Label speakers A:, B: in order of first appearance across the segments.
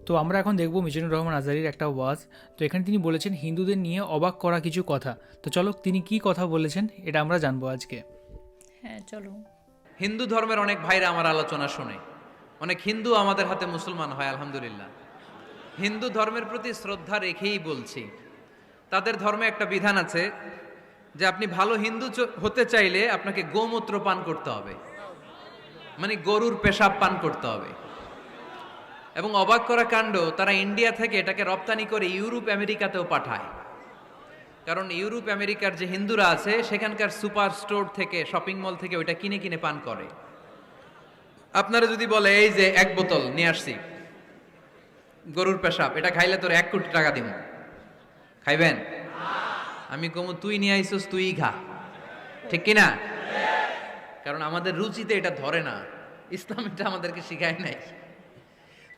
A: তো আমরা এখন দেখব মিজানুর রহমান আজহারীর একটা ওয়াজ। তো এখানে তিনি বলেছেন হিন্দুদের নিয়ে অবাক করা কিছু কথা। তো চলো তিনি কি কথা বলেছেন এটা আমরা জানবো আজকে।
B: হ্যাঁ চলো।
C: হিন্দু ধর্মের অনেক ভাইরা আমার আলোচনা শোনে, অনেক হিন্দু আমাদের হাতে মুসলমান হয় আলহামদুলিল্লাহ। হিন্দু ধর্মের প্রতি শ্রদ্ধা রেখেই বলছি, তাদের ধর্মে একটা বিধান আছে যে আপনি ভালো হিন্দু হতে চাইলে আপনাকে গোমূত্র পান করতে হবে, মানে গরুর পেশাব পান করতে হবে। এবং অবাক করা কাণ্ড, তারা ইন্ডিয়া থেকে এটাকে রপ্তানি করে ইউরোপ আমেরিকাতেও পাঠায়। কারণ ইউরোপ আমেরিকার যে হিন্দুরা আছে সেখানকার সুপার স্টোর থেকে, শপিং মল থেকে ওইটা কিনে কিনে পান করে। আপনারা যদি বলে এই যে এক বোতল নিয়ে আসছি গরুর পেশাব, এটা খাইলে তোর 1 কোটি টাকা দিব, খাইবেন? আমি কমু তুই নিয়ে আইসোস, তুই খা, ঠিক কিনা? কারণ আমাদের রুচিতে এটা ধরে না, ইসলাম এটা আমাদেরকে শিখায় নাই।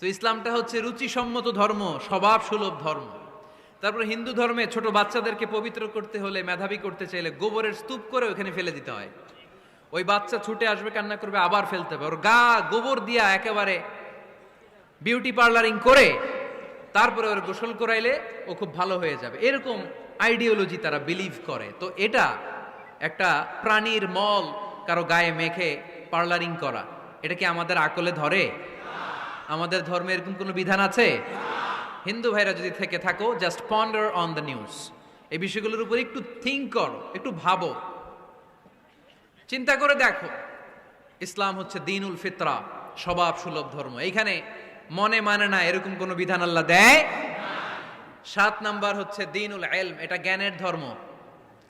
C: তো ইসলামটা হচ্ছে রুচিসম্মত ধর্ম, স্বভাব সুলভ ধর্ম। তারপর হিন্দু ধর্মে ছোট বাচ্চাদেরকে পবিত্র করতে হলে, মেধাবী করতে চাইলে গোবরের স্তূপ করে ওখানে ফেলে দিতে হয়। ওই বাচ্চা ছুটে আসবে, কান্না করবে, আবার ফেলতে হবে। ওর গা গোবর দিয়া একেবারে বিউটি পার্লারিং করে তারপরে ওর গোসল করাইলে ও খুব ভালো হয়ে যাবে, এরকম আইডিওলজি তারা বিলিভ করে। তো এটা একটা প্রাণীর মল কারো গায়ে মেখে পার্লারিং করা, এটা কি আমাদের আকলে ধরে? আমাদের ধর্মে এরকম কোনো বিধান আছে? হিন্দু ভাইরা যদি থেকে থাকো, just ponder on the news, এই বিষয়গুলোর উপর একটু থিঙ্ক করো, একটু ভাবো, চিন্তা করে দেখো। ইসলাম হচ্ছে দ্বীনুল ফিতরা, স্বভাব সুলভ ধর্ম। এইখানে মনে মানে না এরকম কোনো বিধান আল্লাহ দেয়। 7 নাম্বার হচ্ছে দ্বীনুল ইলম, এটা জ্ঞানের ধর্ম,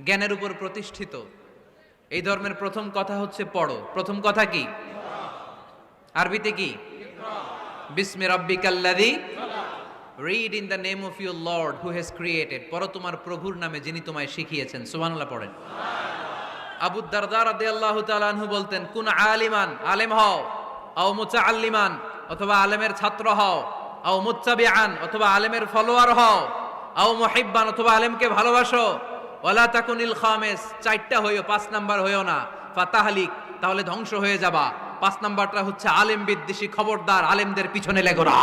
C: জ্ঞানের উপর প্রতিষ্ঠিত। এই ধর্মের প্রথম কথা হচ্ছে পড়ো। প্রথম কথা কি? আরবিতে কি? বিসমি রাব্বিকাল্লাযী, read in the name of your lord who has created. পড়ো তোমার প্রভুর নামে যিনি তোমায় শিখিয়েছেন। সুবহানাল্লাহ পড়েন। আবু দারদা রাদিয়াল্লাহু তাআলা আনহু বলতেন, কুন আলিমান, আলেম হও, আও মুতাআল্লিমান, অথবা আলেমের ছাত্র হও, আও মুত্তাবিআন, অথবা আলেমের ফলোয়ার হও, আও মুহিব্বান, অথবা আলেমকে ভালোবাসো, ওয়ালা তাকুনিল খামিস, 4টা হইও, 5 নাম্বার হইও না, ফাতাহলিক, তাহলে ধ্বংস হয়ে যাবা। 5 নাম্বারটা হচ্ছে আলেম বিদ্বেষী, খবরদার আলেমদের পিছনে লেগো না,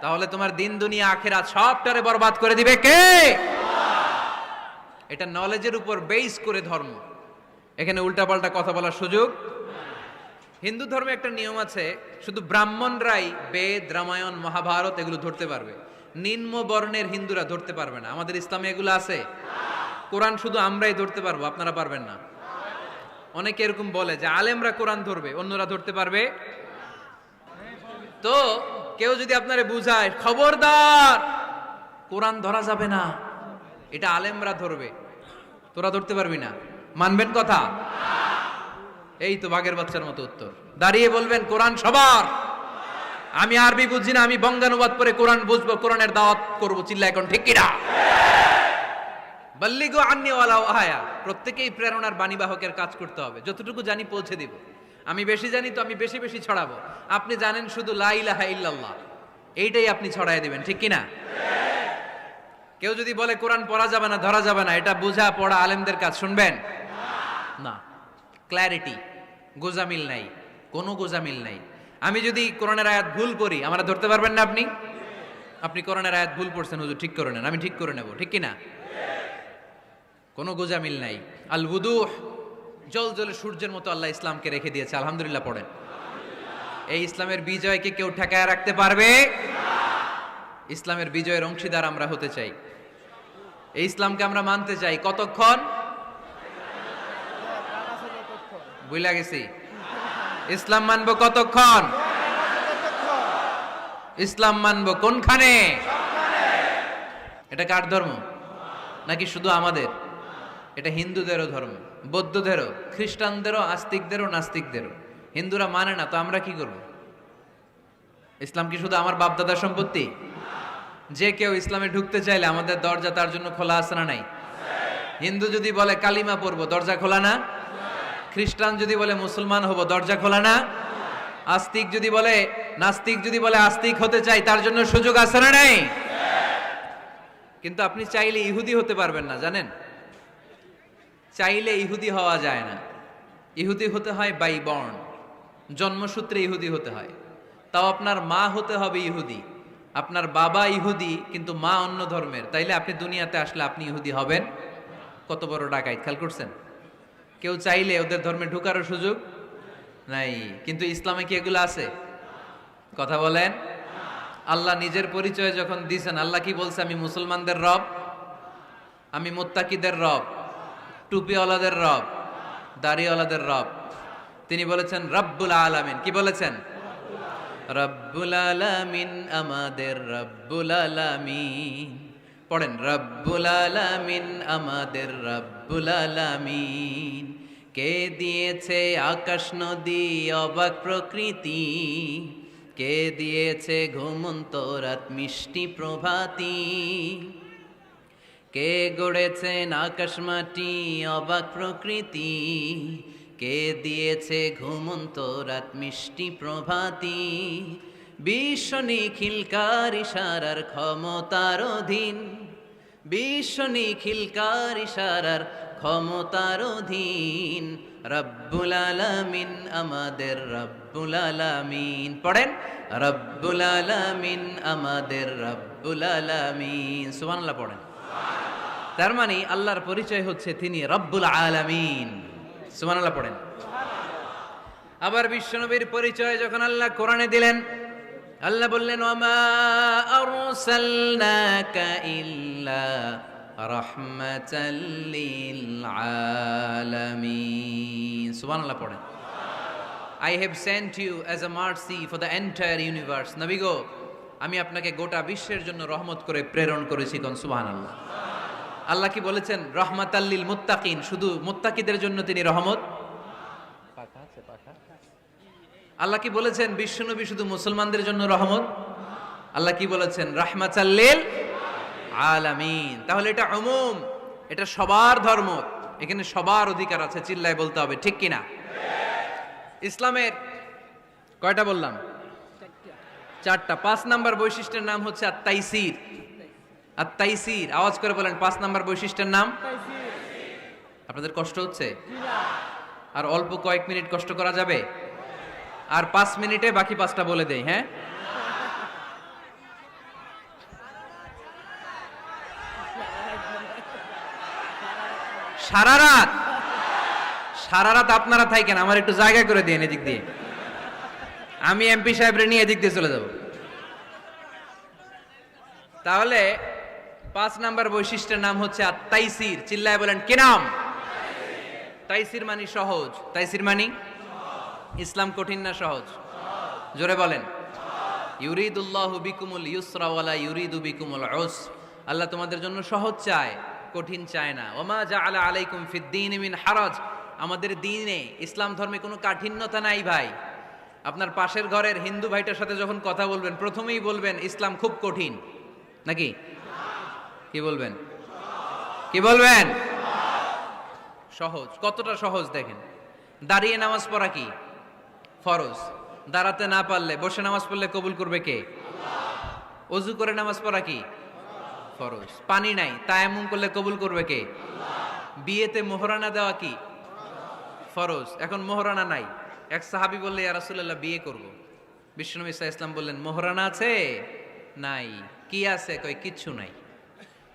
C: তাহলে তোমার দিন দুনিয়া আখিরাত সবটারে বরবাদ করে দিবে কে? এটা নলেজের উপর বেস করে ধর্ম, এখানে উল্টাপাল্টা কথা বলার সুযোগ। হিন্দু ধর্মে একটা নিয়ম আছে, শুধু ব্রাহ্মণরাই বেদ, রামায়ণ, মহাভারত এগুলো ধরতে পারবে, নিম্ন বর্ণের হিন্দুরা ধরতে পারবে না। আমাদের ইসলামে এগুলো আছে। কোরআন শুধু আমরাই ধরতে পারবো, আপনারা পারবেন না। অনেকে এরকম বলে যে আলেমরা কোরআন ধরবে, অন্যরা ধরতে পারবে। তো কেউ যদি আপনারে বুঝায় খবরদার কোরআন ধরা যাবে না, এটা আলেমরা ধরবে, তোরা ধরতে পারবি না, মানবেন কথা? এই তো বাঘের বাচ্চার মতো উত্তর। দাঁড়িয়ে বলবেন কোরআন সবার। আমি আরবি বুঝি না, আমি বঙ্গানুবাদ করে কোরআন বুঝবো, কোরআনের দাওয়াত করবো, চিল্লা এখন ঠিক কিনা? বাল্লিগু আন্নি ওয়ালাউ আয়া, প্রত্যেকেই প্রেরণার বাণীবাহকের কাজ করতে হবে। যতটুকু জানি পৌঁছে দিব। আমি বেশি জানি তো আমি বেশি বেশি ছড়াবো। আপনি জানেন শুধু লা ইলাহা ইল্লাল্লাহ, এইটাই আপনি ছড়ায় দিবেন, ঠিক কিনা? কেউ যদি বলে কোরআন পড়া যাবে না, ধরা যাবে না, এটা বোঝা পড়া আলেমদের কাজ, শুনবেন না। ক্ল্যারিটি, গোজামিল নাই, কোনো গোজামিল নাই। আমি যদি কোরআনের আয়াত ভুল করি, আমরা ধরতে পারবেন না। আপনি কোরআনের আয়াত ভুল পড়ছেন, হুজুর ঠিক করে নেন, আমি ঠিক করে নেব, ঠিক কিনা? কোনো গোজামিল নাই। আল বুদুহ, জল জলে সূর্যের মতো আল্লাহ ইসলামকে রেখে দিয়েছে, আলহামদুলিল্লাহ পড়েন। এই ইসলামের বিজয়কে কেউ ঠেকায় রাখতে পারবে? ইসলামের বিজয়ের অংশীদার আমরা হতে চাই, এই ইসলামকে আমরা মানতে চাই। কতক্ষণ? বুঝলা গেছি। ইসলাম মানবো কতক্ষণ? ইসলাম মানবো কোনখানে? এটা কার ধর্ম? নাকি শুধু আমাদের? এটা হিন্দুদেরও ধর্ম, বৌদ্ধদেরও, খ্রিস্টানদেরও, আস্তিকদেরও, নাস্তিকদেরও। হিন্দুরা মানে না, তো আমরা কি করব? ইসলাম কি শুধু আমার বাপদাদার সম্পত্তি? যে কেউ ইসলামে ঢুকতে চাইলে আমাদের দরজা তার জন্য খোলা আছে না নাই? হিন্দু যদি বলে কালিমা পড়বো, দরজা খোলা না? খ্রিস্টান যদি বলে মুসলমান হব, দরজা খোলা না? আস্তিক যদি বলে, নাস্তিক যদি বলে আস্তিক হতে চাই, তার জন্য সুযোগ আছে না নাই? কিন্তু আপনি চাইলে ইহুদি হতে পারবেন না, জানেন? চাইলে ইহুদি হওয়া যায় না। ইহুদি হতে হয় বাই বর্ন, জন্মসূত্রে ইহুদি হতে হয়। তাও আপনার মা হতে হবে ইহুদি, আপনার বাবা ইহুদি কিন্তু মা অন্য ধর্মের, তাইলে আপনি দুনিয়াতে আসলে আপনি ইহুদি হবেন? কত বড় ডাকাইত, খেয়াল করছেন? কেউ চাইলে ওদের ধর্মে ঢুকারও সুযোগ নাই। কিন্তু ইসলামে কি এগুলো আছে? কথা বলেন। আল্লাহ নিজের পরিচয় যখন দিয়েছেন, আল্লাহ কি বলছে? আমি মুসলমানদের রব, আমি মুত্তাকিদের রব, টুপিওয়ালাদের রব, দাড়িওয়ালাদের রব। তিনি বলেছেন রব্বুল আলামিন। কি বলেছেন? রব্বুল আলামিন, আমাদের রব্বুল আলামিন। পড়েন, রব্বুল আলামিন, আমাদের রব্বুল আলামিন। কে দিয়েছে আকাশ নদী অবাক প্রকৃতি, কে দিয়েছে ঘুমন্ত রাত মিষ্টি প্রভাতী, কে গড়েছেন আকাশ মাটি অবাক প্রকৃতি, কে দিয়েছে ঘুমন্ত রাত মিষ্টি প্রভাতী। বিশ্ব নিখিলকার ইশারার ক্ষমতার অধীন, বিশ্ব নিখিলকার ইশারার ক্ষমতার অধীন। রব্বুল আলামিন, আমাদের রব্বুল আলামিন। পড়েন, রব্বুল আলামিন, আমাদের রব্বুল আলামিন। সুবহানাল্লাহ পড়েন। তার মানে আল্লাহর পরিচয় হচ্ছে তিনি রব্বুল আলামিন। সুবহানাল্লাহ পড়েন। আবার বিশ্বনবীর পরিচয় যখন আল্লাহ কোরআনে দিলেন, আল্লাহ বললেন ওয়ামা আরসালনাকা ইল্লা রাহমাতাল লিল আলামিন। সুবহানাল্লাহ পড়েন। I have sent you as a mercy for the entire universe. নবী গো, আমি আপনাকে গোটা বিশ্বের জন্য রহমত করে প্রেরণ করেছি। কোন সুবহানাল্লাহ। আল্লাহ কি বলেছেন? রহমাতাল লিল মুত্তাকিন, শুধু মুত্তাকিদের জন্য তিনি রহমত। আল্লাহ কি বলেছেন? বিশ্বনবী শুধু মুসলমানদের জন্য রহমত। আল্লাহ কি বলেছেন? রাহমাতাল লিল আলামিন। তাহলে এটা উমুম, এটা সবার ধর্ম, এখানে সবার অধিকার আছে। চিল্লায় বলতে হবে, ঠিক কিনা? ইসলামের কয়টা বললাম? চারটা। 5 নাম্বার বৈশিষ্ট্যের নাম হচ্ছে আত-তাইসির। আত-তাইসির, আওয়াজ করে বলেন, 5 নাম্বার বৈশিষ্ট্যের নাম। আপনাদের কষ্ট হচ্ছে? আর অল্প কয়েক মিনিট কষ্ট করা যাবে? আর 5 মিনিটে বাকি 5টা বলে দেই। হ্যাঁ, সারা রাত, সারা রাত আপনারা থাকেন, আমার একটু জায়গা করে দিন এদিক দিয়ে। আমি এমপি সাহেবরে নিয়ে এদিক দিয়ে চলে যাব। তাহলে 5 নাম্বার বৈশিষ্ট্যের নাম হচ্ছে আত-তাইসির। চিল্লায় বলেন, কি নাম? তাইসির মানে সহজ। তাইসির মানে ইসলাম কঠিন না সহজ? জোরে বলেন। ইউরিদুল্লাহু বিকুমুল ইউসরা ওয়ালা ইউরিদু বিকুমুল উসর। আল্লাহ তোমাদের জন্য সহজ চায়, কঠিন চায় না। ওমা জাআলা আলাইকুম ফিদ-দীনি মিন হারাজ। আমাদের দ্বীনে, ইসলাম ধর্মে কোনো কাঠিন্যতা নাই ভাই। আপনার পাশের ঘরের হিন্দু ভাইটার সাথে যখন কথা বলবেন, প্রথমেই বলবেন ইসলাম খুব কঠিন, নাকি? কি বলবেন? কি বলবেন? সহজ। কতটা সহজ দেখেন। দাঁড়িয়ে নামাজ পড়া কি ফরজ, দাঁড়াতে না পারলে বসে নামাজ পড়লে কবুল করবে কে? আল্লাহ। ওযু করে নামাজ পড়া কি ফরজ। পানি নাই, তায়াম্মুম করলে কবুল করবে কে? আল্লাহ। বিয়েতে মোহরানা দেওয়া কি ফরজ। এখন মোহরানা নাই, এক সাহাবী বললে ইয়া রাসূলুল্লাহ বিয়ে করব। বিশ্বনবী সাল্লাল্লাহু আলাইহি ওয়াসাল্লাম বললেন মোহরানা আছে? নাই। কি আছে? কয় কিচ্ছু নাই।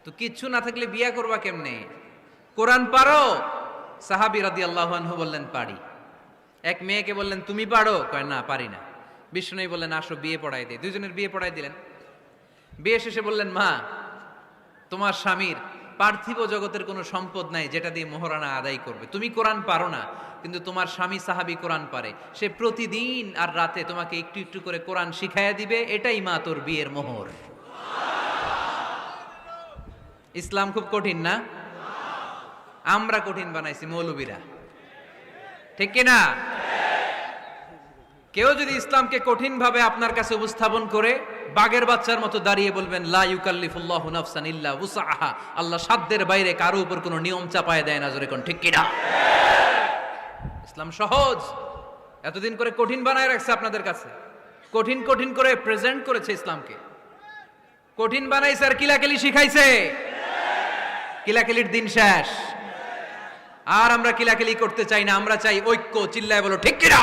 C: তো কিচ্ছু না থাকলে বিয়ে করবা কেমনে? কোরআন পারো? সাহাবী রাদিয়াল্লাহু আনহু বললেন পারি। এক মেয়েকে বললেন তুমি পারো? কয় না, পারি না। বিশ্বনবী বললেন আসো বিয়ে পড়াই দেই। দুইজনের বিয়ে পড়াই দিলেন। বিয়ে শেষে বললেন মা, তোমার স্বামীর পার্থিব জগতের কোনো সম্পদ নাই যেটা দিয়ে মোহরানা আদায় করবে। তুমি কোরআন পারো না, কিন্তু তোমার স্বামী সাহাবী কোরআন পারে। সে প্রতিদিন আর রাতে তোমাকে একটু একটু করে কোরআন শিখাইয়া দিবে। এটাই মা তোর বিয়ের মোহর। ইসলাম খুব কঠিন না? আমরা কঠিন বানাইছি মৌলবীরা, ঠিক কিনা? কেউ যদি ইসলামকে কঠিন ভাবে আপনার কাছে উপস্থাপন করে, বাঘের বাচ্চার মতো দাঁড়িয়ে বলবেন লা ইউকাল্লিফুল্লাহু নাফসান ইল্লা উসআহা। আল্লাহ সাধ্যের বাইরে কারো উপর কোনো নিয়ম চাপায় দেয় না। জোরে কোন ঠিক কিনা? ইসলাম সহজ। এতদিন করে কঠিন বানায় রাখছে আপনাদের কাছে, কঠিন কঠিন করে প্রেজেন্ট করেছে ইসলামকে। কঠিন বানাইছে আর কিলাকিলি শিখাইছে। কিলাকিলির দিন শেষ। আর আমরা কিলাকিলি করতে চাই না, আমরা চাই ঐক্য। চিল্লায় বলো ঠিক কিনা?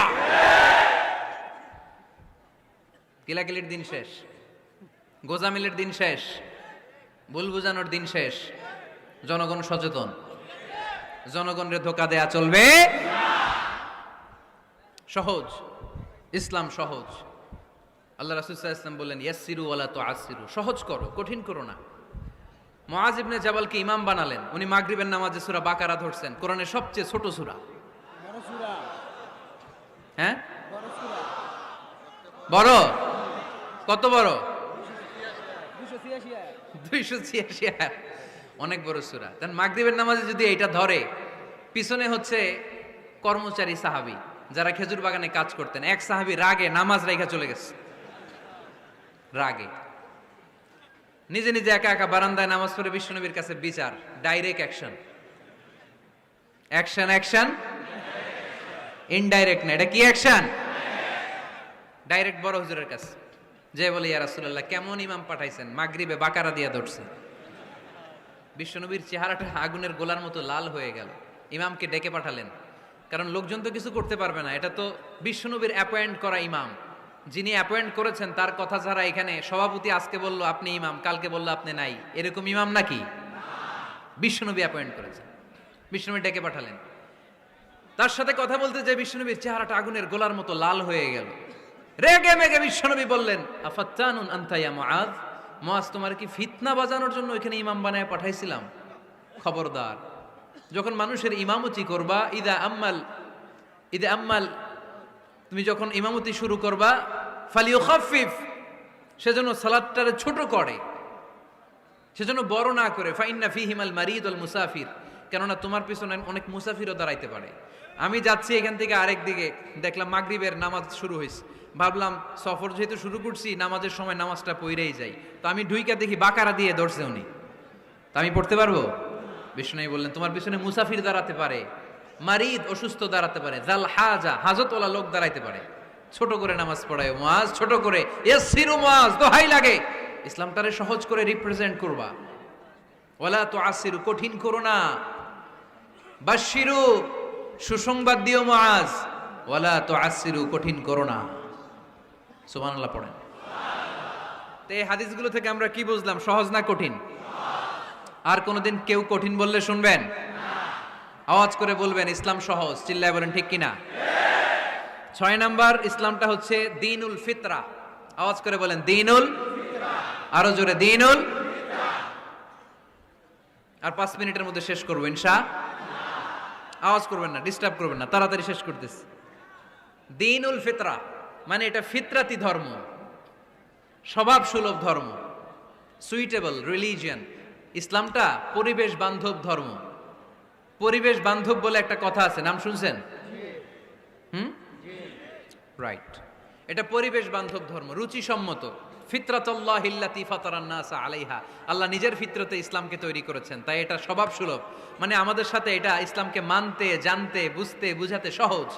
C: কিলাকিলির দিন শেষ, গোজামিলের দিন শেষ, ভুল বুঝানোর দিন শেষ। জনগণ সচেতন, জনগণরে ধোকা দেয়া চলবে। সহজ, ইসলাম সহজ। আল্লাহ রাসূল সাল্লাল্লাহু আলাইহি ওয়াসাল্লাম বললেন ইয়াসসিরু ওয়ালা তুআসসিরু, সহজ করো, কঠিন করো না। মুআজ ইবনে জাবালকে ইমাম বানালেন, উনি মাগরিবের নামাজে সূরা বাকারা ধরছেন, কোরআনের সবচেয়ে ছোট সূরা। হ্যাঁ বড়, কত বড়? 286 আয়াত, অনেক বড় সূরা। তাহলে মাগরিবের নামাজে যদি এটা ধরে, পিছনে হচ্ছে কর্মচারী সাহাবী যারা খেজুর বাগানে কাজ করতেন, এক সাহাবী রাগে নামাজ রাইখা চলে গেছে, রাগে নিজে নিজে একা একা বারান্দায় নামাজ পড়ে বিশ্বনবীর কাছে বিচার, direct action, action action, indirect না, এটা কি অ্যাকশন? ডাইরেক্ট বড় হুজুরের কাছে যে বলে ইয়া রাসূলুল্লাহ কেমন ইমাম পাঠাইছেন, মাগরিবে বাকারা দিয়া ধরছে। বিশ্বনবীর চেহারাটা আগুনের গোলার মতো লাল হয়ে গেল। ইমামকে ডেকে পাঠালেন, কারণ লোকজন তো কিছু করতে পারবে না, এটা তো বিশ্বনবীর অ্যাপয়েন্ট করা ইমাম। যিনি অ্যাপয়েন্ট করেছেন তার কথা ছাড়া এখানে সভাপতি আজকে বললো আপনি ইমাম, কালকে বললো আপনি নাই, এরকম ইমাম নাকি? বিশ্বনবী অ্যাপয়েন্ট করেছেন। বিশ্বনবী ডেকে পাঠালেন, তার সাথে কথা বলতে যে বিশ্বনবীর চেহারাটা আগুনের গোলার মতো লাল হয়ে গেল। রেগে মেগে বিশ্বনবী বললেন আফাত্তানুন আনতা ইয়া মুআজ, মুআজ তোমার কি ফিতনা বাজানোর জন্য এখানে ইমাম বানায় পাঠাইছিলাম? খবরদার, যখন মানুষের ইমামতি করবা, ইদা আম্মাল তুমি যখন ইমামতি শুরু করবা, ফালিউখাফফিফ, সেজন্য সালাতটারে ছোট করে, সেজন্য বড় না করে। ফাইন্না ফীহিমাল মারিদ ওয়াল মুসাফির, কেননা তোমার পিছনে অনেক মুসাফিরও দাঁড়াইতে পারে। আমি যাচ্ছি এখান থেকে আরেক দিকে, দেখলাম মাগরিবের নামাজ শুরু হয়েছে, ভাবলাম সফর যেহেতু শুরু করছি, নামাজের সময় নামাজটা পড়েই যাই, তো আমি ঢুইকা দেখি বাকারা দিয়ে ধরছে উনি, তা আমি পড়তে পারবো? বিষ্ণু বললেন তোমার পিছনে মুসাফির দাঁড়াতে পারে, মারিদ অসুস্থ দাঁড়াতে পারে, জাল হাজা হাজতওয়ালা লোক দাঁড়াইতে পারে। ছোট করে নামাজ পড়ায় মুআজ, ছোট করে। ইয়াসসিরু মুআজ, দোহাই লাগে, ইসলামটারে সহজ করে রিপ্রেজেন্ট করবা। ওয়ালা তুআসসিরু, কঠিন করো না। বাশশিরু, সুসংবাদ দিও মুআজ। ওয়ালা তুআসসিরু, কঠিন করো না। সুবহানাল্লাহ পড়েন। তো এই হাদিসগুলো থেকে আমরা কি বুঝলাম? সহজ না কঠিন? আর কোনোদিন কেউ কঠিন বললে শুনবেন? আওয়াজ করে বলবেন ইসলাম সহজ, চিল্লায় বলেন ঠিক কিনা? 6 নাম্বার, ইসলামটা হচ্ছে দ্বীনুল ফিতরা। আওয়াজ করে বলেন দ্বীনুল ফিতরা, আরো জোরে দ্বীনুল ফিতরা। আর 5 মিনিটের মধ্যে শেষ করবো ইনশাআল্লাহ। আওয়াজ করবেন না, ডিস্টার্ব করবেন না, তাড়াতাড়ি শেষ করতেছি। দ্বীনুল ফিতরা মানে এটা ফিতরাতি ধর্ম, স্বভাব সুলভ ধর্ম, সুইটেবল রিলিজিয়ন। ইসলামটা পরিবেশ বান্ধব ধর্ম। পরিবেশ বান্ধব বলে একটা কথা আছে, নাম শুনছেন? রাইট, এটা পরিবেশ বান্ধব ধর্ম, রুচিসম্মত। ফিতরাতুল্লাহিল্লাতী ফাতারান নাস আলাইহা, আল্লাহ নিজের ফিতরতে ইসলামকে তৈরি করেছেন, তাই এটা স্বভাব সুলভ। মানে আমাদের সাথে এটা ইসলামকে মানতে, জানতে, বুঝতে, বুঝাতে সহজ,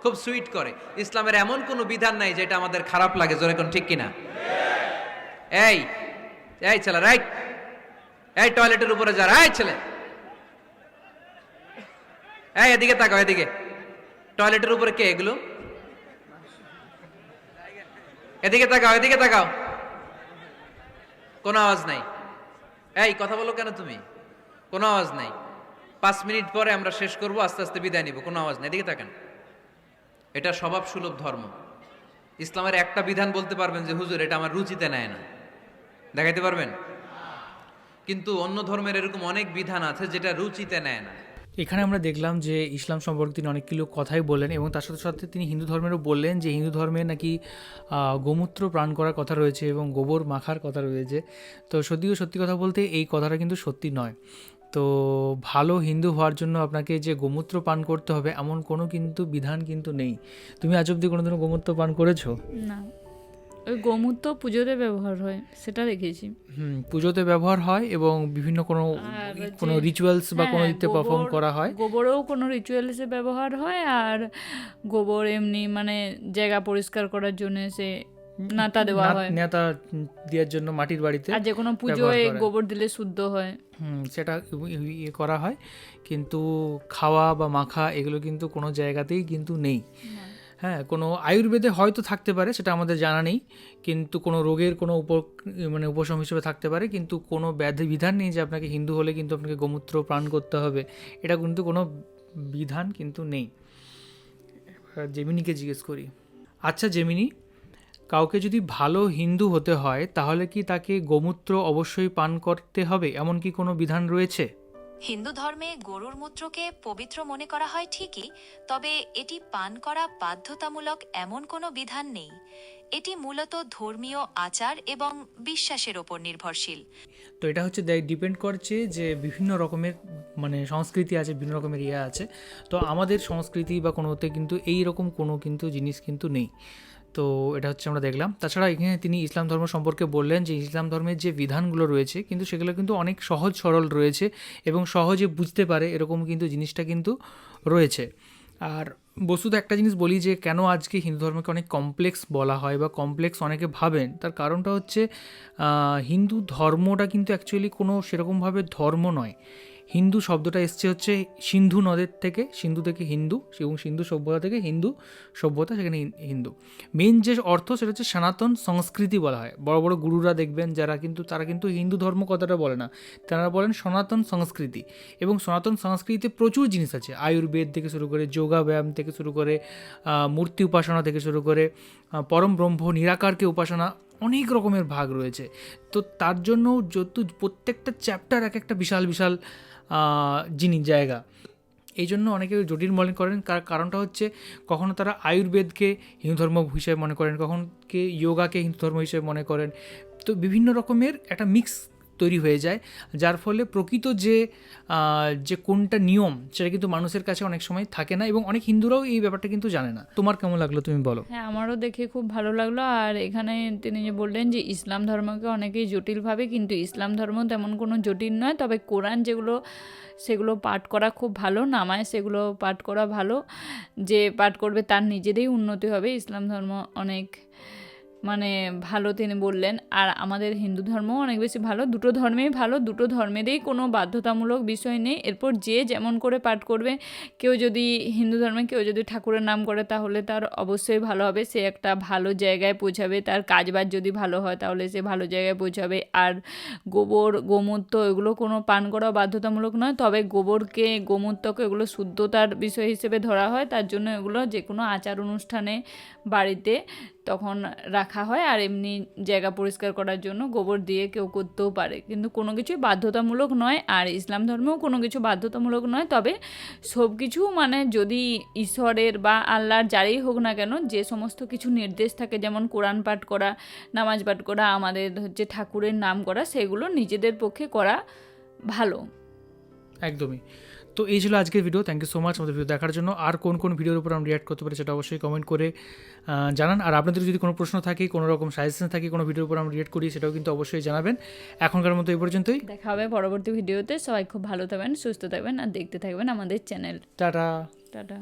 C: খুব সুইট করে। ইসলামের এমন কোনো বিধান নাই যেটা আমাদের খারাপ লাগে, জোরে কোন ঠিক কিনা? এই এই ছেলে, রাইট, এই টয়লেটের উপরে যা, এই ছেলে, এই এদিকে তাকাও, এদিকে। টয়লেটের উপরে কে এগুলো? এদিকে তাকাও, এদিকে তাকাও। কোনো আওয়াজ নাই। এই কথা বলো কেন তুমি? কোনো আওয়াজ নাই। 5 মিনিট পরে আমরা শেষ করব, আস্তে আস্তে বিদায় নিব, কোনো আওয়াজ নাই। এদিকে তাকান। এটা স্বভাব সুলভ ধর্ম। ইসলামের একটা বিধান বলতে পারবেন যে হুজুর এটা আমার রুচিতে নেয় না, দেখাইতে পারবেন? কিন্তু অন্য ধর্মের এরকম অনেক বিধান আছে যেটা রুচিতে নেয় না।
A: এখানে আমরা দেখলাম যে ইসলাম সম্পর্কে তিনি অনেকগুলো কথাই বললেন, এবং তার সাথে সাথে তিনি হিন্দু ধর্মেরও বললেন যে হিন্দু ধর্মে নাকি গোমূত্র পান করার কথা রয়েছে এবং গোবর মাখার কথা রয়েছে। তো সত্যি কথা বলতে এই কথাটা কিন্তু সত্যি নয়। তো ভালো হিন্দু হওয়ার জন্য আপনাকে যে গোমূত্র পান করতে হবে এমন কোনো কিন্তু বিধান কিন্তু নেই। তুমি আজ অব্দি কোনোদিনও গোমূত্র পান করেছো?
B: না, ওই গোমূত্র পুজোতে ব্যবহার হয় সেটা দেখেছি।
A: পুজোতে ব্যবহার হয় এবং বিভিন্ন কোনো রিচুয়ালস বা কোনো দিতে পারফর্ম করা হয়।
B: গোবরেও কোনো রিচুয়ালসে ব্যবহার হয়, আর গোবর এমনি মানে জায়গা পরিষ্কার করার জন্য সে নাতা দেওয়া হয়,
A: নেতা দেওয়ার জন্য মাটির বাড়িতে।
B: আর যে কোনো পুজোয় গোবর দিলে শুদ্ধ হয়,
A: সেটা ইয়ে করা হয়। কিন্তু খাওয়া বা মাখা এগুলো কিন্তু কোনো জায়গাতেই কিন্তু নেই। হ্যাঁ, কোনো আয়ুর্বেদে হয়তো থাকতে পারে, সেটা আমাদের জানা নেই, কিন্তু কোনো রোগের কোনো মানে উপশম হিসেবে থাকতে পারে, কিন্তু কোনো ব্যাধি বিধান নেই যে আপনাকে হিন্দু হলে কিন্তু আপনাকে গোমূত্র পান করতে হবে, এটা কিন্তু কোনো বিধান কিন্তু নেই। এবার জেমিনিকে জিজ্ঞেস করি, আচ্ছা জেমিনি, কাউকে যদি ভালো হিন্দু হতে হয় তাহলে কি তাকে গোমূত্র অবশ্যই পান করতে হবে, এমন কি কোনো বিধান রয়েছে?
D: হিন্দু ধর্মে গরুর মূত্রকে পবিত্র মনে করা হয় ঠিকই, তবে এটি পান করা বাধ্যতামূলক এমন কোনো বিধান নেই। এটি মূলত ধর্মীয় আচার এবং বিশ্বাসের ওপর নির্ভরশীল।
A: তো এটা হচ্ছে ডিপেন্ড করছে যে বিভিন্ন রকমের মানে সংস্কৃতি আছে, বিভিন্ন রকমের ইয়ে আছে। তো আমাদের সংস্কৃতি বা কোনোতে কিন্তু এই রকম কোনো কিন্তু জিনিস কিন্তু নেই। তো এটা হচ্ছে আমরা দেখলাম। তাছাড়া এখানে তিনি ইসলাম ধর্ম সম্পর্কে বললেন যে ইসলাম ধর্মের যে বিধানগুলো রয়েছে কিন্তু সেগুলো কিন্তু অনেক সহজ সরল রয়েছে এবং সহজে বুঝতে পারে এরকম কিন্তু জিনিসটা কিন্তু রয়েছে। আর বস্তুত একটা জিনিস বলি যে কেন আজকে হিন্দু ধর্মকে অনেক কমপ্লেক্স বলা হয় বা কমপ্লেক্স অনেকে ভাবেন, তার কারণটা হচ্ছে হিন্দু ধর্মটা কিন্তু অ্যাকচুয়ালি কোনো সেরকমভাবে ধর্ম নয়। হিন্দু শব্দটা এসছে হচ্ছে সিন্ধু নদের থেকে, সিন্ধু থেকে হিন্দু, এবং সিন্ধু সভ্যতা থেকে হিন্দু সভ্যতা, সেখানে হিন্দু মেন যে অর্থ সেটা হচ্ছে সনাতন সংস্কৃতি বলা হয়। বড় বড় গুরুরা দেখবেন যারা কিন্তু তারা কিন্তু হিন্দু ধর্ম কথাটা বলে না, তারা বলেন সনাতন সংস্কৃতি। এবং সনাতন সংস্কৃতিতে প্রচুর জিনিস আছে, আয়ুর্বেদ থেকে শুরু করে যোগা ব্যায়াম থেকে শুরু করে মূর্তি উপাসনা থেকে শুরু করে পরম ব্রহ্ম নিরাকারকে উপাসনা, অনেক রকমের ভাগ রয়েছে। তো তার জন্য প্রত্যেকটা চ্যাপ্টার এক একটা বিশাল বিশাল জিনিস জায়গা। এই জন্য অনেকে জটিল মনে করেন, কারণটা হচ্ছে কখনো তারা আয়ুর্বেদকে হিন্দু ধর্ম হিসেবে মনে করেন, কখনো যোগাকে হিন্দু ধর্ম হিসেবে মনে করেন। তো বিভিন্ন রকমের একটা মিক্স তৈরি হয়ে যায়, যার ফলে প্রকৃত যে কোনটা নিয়ম সেটা কিন্তু মানুষের কাছে অনেক সময় থাকে না, এবং অনেক হিন্দুরাও এই ব্যাপারটা কিন্তু জানে না। তোমার কেমন লাগলো, তুমি বলো।
B: হ্যাঁ, আমারও দেখে খুব ভালো লাগলো। আর এখানে তিনি যে বললেন যে ইসলাম ধর্মকে অনেকেই জটিল ভাবে, কিন্তু ইসলাম ধর্ম তেমন কোনো জটিল নয়। তবে কোরআন সেগুলো পাঠ করা খুব ভালো, নামায় সেগুলো পাঠ করা ভালো। যে পাঠ করবে তার নিজেরই উন্নতি হবে। ইসলাম ধর্ম অনেক মানে ভালো তিনি বললেন। আর আমাদের হিন্দু ধর্মও অনেক বেশি ভালো। দুটো ধর্মেই ভালো, দুটো ধর্মেরই কোনো বাধ্যতামূলক বিষয় নেই। এরপর যে যেমন করে পাঠ করবে, কেউ যদি হিন্দু ধর্মে কেউ যদি ঠাকুরের নাম করে তাহলে তার অবশ্যই ভালো হবে, সে একটা ভালো জায়গায় পৌঁছাবে। তার কাজবাজ যদি ভালো হয় তাহলে সে ভালো জায়গায় পৌঁছাবে। আর গোমূত্র এগুলো কোনো পান করা বাধ্যতামূলক নয়, তবে গোমূত্রকে এগুলো শুদ্ধতার বিষয় হিসেবে ধরা হয়, তার জন্য এগুলো যে কোনো আচার অনুষ্ঠানে বাড়িতে তখন রাখা হয়। আর এমনি জায়গা পরিষ্কার করার জন্য গোবর দিয়ে কেউ করতেও পারে, কিন্তু কোনো কিছুই বাধ্যতামূলক নয়। আর ইসলাম ধর্মেও কোনো কিছু বাধ্যতামূলক নয়, তবে সব কিছু মানে যদি ঈশ্বরের বা আল্লাহর যারই হোক না কেন, যে সমস্ত কিছু নির্দেশ থাকে, যেমন কোরআন পাঠ করা, নামাজ পাঠ করা, আমাদের হচ্ছে ঠাকুরের নাম করা, সেগুলো নিজেদের পক্ষে করা ভালো।
A: একদমই। তো এই ছিল আজকের video. Thank you so much আমাদের ভিডিও দেখার জন্য। আর কোন কোন ভিডিওর উপর আমরা রিয়াক্ট করতে পারি সেটা অবশ্যই কমেন্ট করে জানান। আর আপনাদের যদি কোনো প্রশ্ন থাকে, কোনো রকম সাজেশন থাকে, কোনো ভিডিওর উপর আমরা রিয়াক্ট করি, সেটাও কিন্তু অবশ্যই জানাবেন। এখনকার মতো এই পর্যন্তই।
B: দেখা হবে পরবর্তী ভিডিওতে। সবাই খুব ভালো থাকবেন, সুস্থ থাকবেন আর দেখতে থাকবেন আমাদের চ্যানেল।
A: টাটা।
B: টাটা।